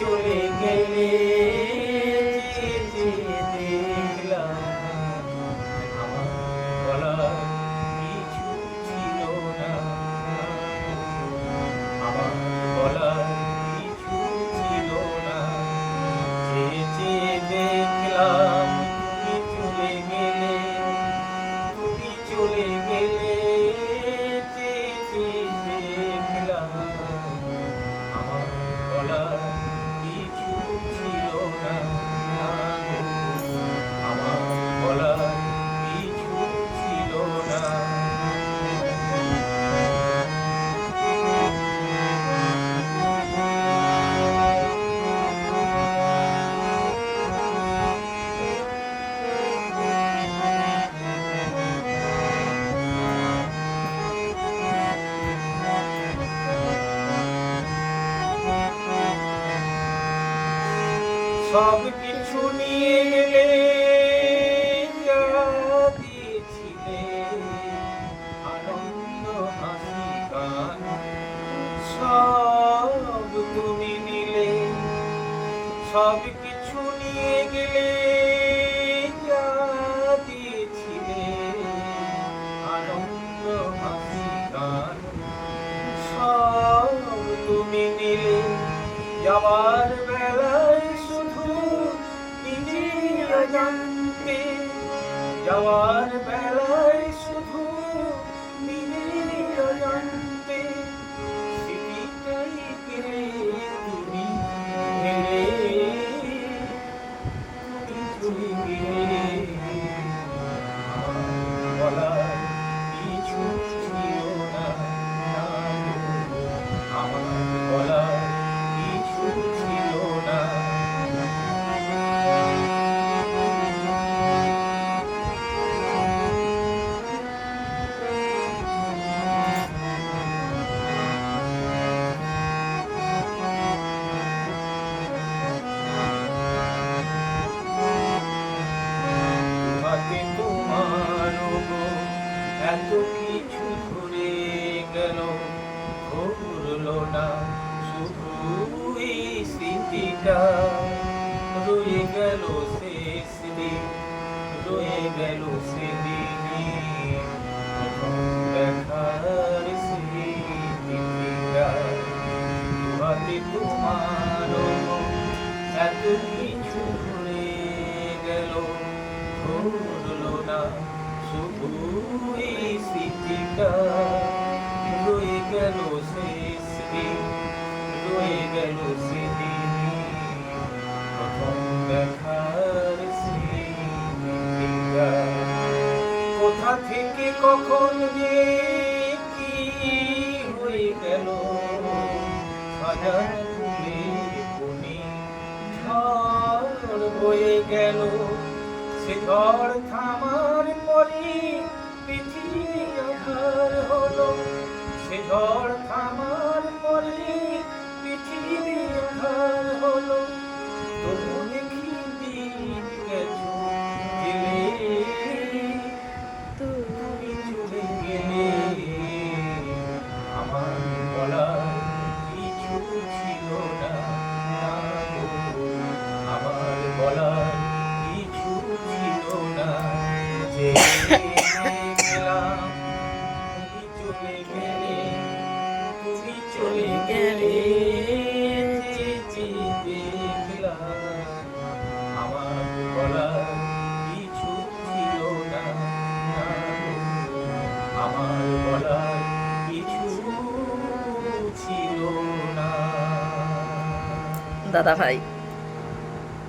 চলে গেলে দেখলাম আমার বলার কিছু ছিল না, আমার বলার কিছু ছিল না। চেয়ে দেখলাম তুমি চলে গেলে, তুমি চলে গেলে, চেয়ে দেখলাম আমার বলার কিছু ছিল না, আমার বলার কিছু ছিল না। সব কিছু নিয়ে গেলে যা দিয়েছিলে, আনন্দ হাসি গান সব তুমি নিলে। সব কিছু নিয়ে গেলে যা দিয়েছিলে, আনন্দ হাসি গান সব তুমি নিলে। যাওয়ার বেলায় শুধু নিজেই অজান্তে, যাওয়ার বেলায় শুধু নিজেই অজান্তে স্মৃতিটাই গেলে তুমি হেরে, তুমি চলে গেলে আমার বলার কিছু ছিল না, আমার বলার কিছু ছিল না। হাতে তোমার গো এত কিছু ধরে গেল, ঘুরলো না শুধু এই স্মৃতিটা। রয়ে গেল শেষ দিন, রয়ে গেল সেদিন প্রথম দেখার স্মৃতিটা। হাতে তোমার এত কিছু ধরে গেল, ঘুরলো না শুধু এই স্মৃতিটা। রয়ে গেল শেষ দিন, রয়ে গেল সেদিন প্রথম দেখার স্মৃতিটা। কোথা থেকে কখন যে কি হয়ে গেল, সাজানো ফুলের কোণে ঝড় বয়ে গেল। সে ঝড় থামার পরে পৃথিবী আঁধার হলো, সে ঝড় থামার পরে পৃথিবী আঁধার হলো। তবু দেখি দিন গেছো গেলে, তুমি চলে গেলে আমার বলার কিছু ছিল না, আমার বলার কিছু ছিল না। যে গেলাম তুমি চলে গেলে, তুমি চলে গেলে, দেখলাম আমার বলার কিছু ছিল না, আমার বলার কিছু ছিল না। দাদা ভাই।